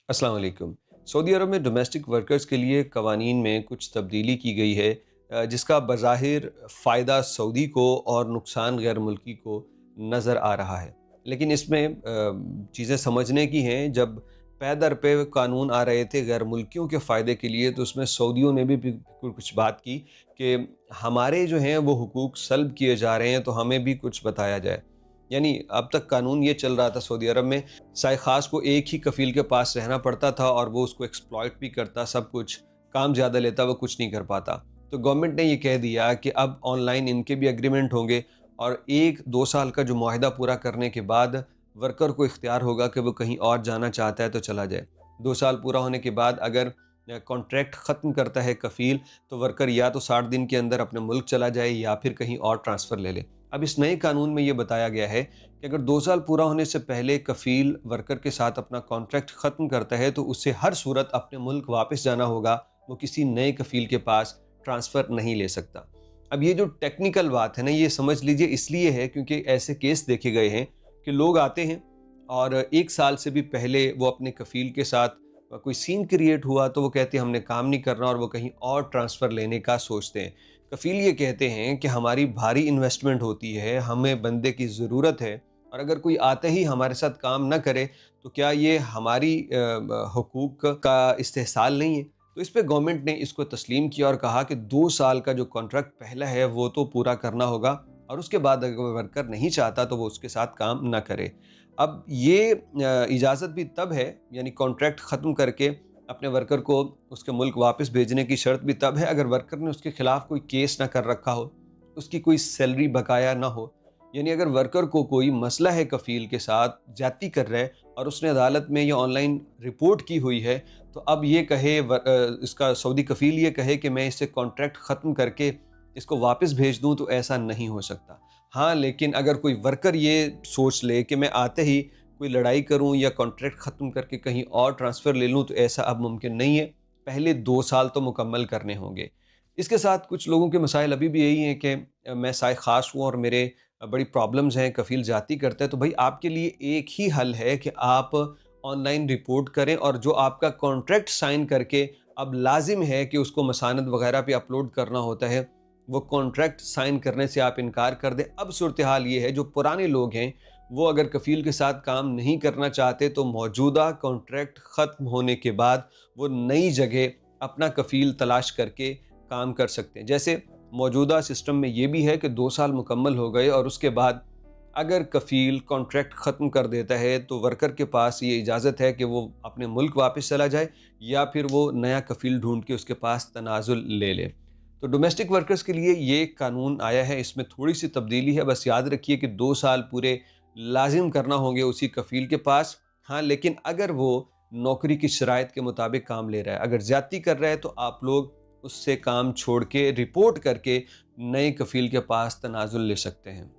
अस्सलाम वालेकुम। सऊदी अरब में डोमेस्टिक वर्कर्स के लिए कवानीन में कुछ तब्दीली की गई है, जिसका बज़ाहिर फ़ायदा सऊदी को और नुकसान गैर मुल्की को नज़र आ रहा है। लेकिन इसमें चीज़ें समझने की हैं। जब पै दर पे कानून आ रहे थे गैर मुल्कियों के फ़ायदे के लिए, तो उसमें सऊदियों ने भी कुछ बात की कि हमारे जो हैं वो हुकूक सल्ब किए जा रहे हैं, तो हमें भी कुछ बताया जाए। यानी अब तक कानून ये चल रहा था सऊदी अरब में, साय ख़ास को एक ही कफ़ील के पास रहना पड़ता था और वो उसको एक्सप्लॉइट भी करता, सब कुछ, काम ज़्यादा लेता, वो कुछ नहीं कर पाता। तो गवर्नमेंट ने ये कह दिया कि अब ऑनलाइन इनके भी एग्रीमेंट होंगे और 1-2 साल का जो मुआहिदा पूरा करने के बाद वर्कर को इख्तियार होगा कि वो कहीं और जाना चाहता है तो चला जाए। 2 साल पूरा होने के बाद अगर कॉन्ट्रैक्ट ख़त्म करता है कफ़ील, तो वर्कर या तो 60 दिन के अंदर अपने मुल्क चला जाए या फिर कहीं और ट्रांसफ़र ले ले। अब इस नए कानून में ये बताया गया है कि अगर 2 साल पूरा होने से पहले कफ़ील वर्कर के साथ अपना कॉन्ट्रैक्ट ख़त्म करता है, तो उसे हर सूरत अपने मुल्क वापस जाना होगा, वो किसी नए कफ़ील के पास ट्रांसफ़र नहीं ले सकता। अब ये जो टेक्निकल बात है ना, ये समझ लीजिए इसलिए है क्योंकि ऐसे केस देखे गए हैं कि लोग आते हैं और 1 साल से भी पहले वो अपने कफ़ील के साथ कोई सीन क्रिएट हुआ तो वो कहते हैं हमने काम नहीं करना, और वो कहीं और ट्रांसफ़र लेने का सोचते हैं। कफ़ील ये कहते हैं कि हमारी भारी इन्वेस्टमेंट होती है, हमें बंदे की ज़रूरत है, और अगर कोई आते ही हमारे साथ काम ना करे, तो क्या ये हमारी हुकूक का इस्तेहसाल नहीं है? तो इस पे गवर्नमेंट ने इसको तस्लीम किया और कहा कि 2 साल का जो कॉन्ट्रैक्ट पहला है वो तो पूरा करना होगा, और उसके बाद अगर वर्कर नहीं चाहता तो वो उसके साथ काम ना करे। अब ये इजाज़त भी तब है, यानी कॉन्ट्रैक्ट ख़त्म करके अपने वर्कर को उसके मुल्क वापस भेजने की शर्त भी तब है अगर वर्कर ने उसके खिलाफ कोई केस ना कर रखा हो, उसकी कोई सैलरी बकाया ना हो। यानी अगर वर्कर को कोई मसला है कफ़ील के साथ, ज़्यादती कर रहा है और उसने अदालत में या ऑनलाइन रिपोर्ट की हुई है, तो अब ये कहे इसका सऊदी कफ़ील ये कहे कि मैं इससे कॉन्ट्रैक्ट ख़त्म करके इसको वापस भेज दूँ, तो ऐसा नहीं हो सकता। हाँ, लेकिन अगर कोई वर्कर ये सोच ले कि मैं आते ही कोई लड़ाई करूं या कॉन्ट्रैक्ट ख़त्म करके कहीं और ट्रांसफ़र ले लूं, तो ऐसा अब मुमकिन नहीं है। पहले 2 साल तो मुकम्मल करने होंगे। इसके साथ कुछ लोगों के मसाइल अभी भी यही हैं कि मैं साय ख़ास हूँ और मेरे बड़ी प्रॉब्लम्स हैं, कफ़ील ज़्यादती करता है, तो भई आपके लिए एक ही हल है कि आप ऑनलाइन रिपोर्ट करें, और जो आपका कॉन्ट्रैक्ट साइन करके अब लाज़िम है कि उसको मसानद वग़ैरह पे अपलोड करना होता है, वो कॉन्ट्रैक्ट साइन करने से आप इनकार कर दें। अब सूरत हाल ये है, जो पुराने लोग हैं वो अगर कफ़ील के साथ काम नहीं करना चाहते, तो मौजूदा कॉन्ट्रैक्ट ख़त्म होने के बाद वो नई जगह अपना कफ़ील तलाश करके काम कर सकते हैं। जैसे मौजूदा सिस्टम में ये भी है कि 2 साल मुकम्मल हो गए और उसके बाद अगर कफ़ील कॉन्ट्रैक्ट ख़त्म कर देता है, तो वर्कर के पास ये इजाज़त है कि वो अपने मुल्क वापस चला जाए या फिर वो नया कफ़ील ढूँढ के उसके पास तनाज़ुल ले ले। तो डोमेस्टिक वर्कर्स के लिए ये कानून आया है, इसमें थोड़ी-सी तब्दीली है। बस याद रखिए कि 2 साल पूरे लाज़िम करना होंगे उसी कफ़ील के पास। हाँ, लेकिन अगर वो नौकरी की शराइत के मुताबिक काम ले रहा है, अगर ज़्यादती कर रहा है, तो आप लोग उससे काम छोड़ के रिपोर्ट करके नए कफ़ील के पास तनाज़ुल ले सकते हैं।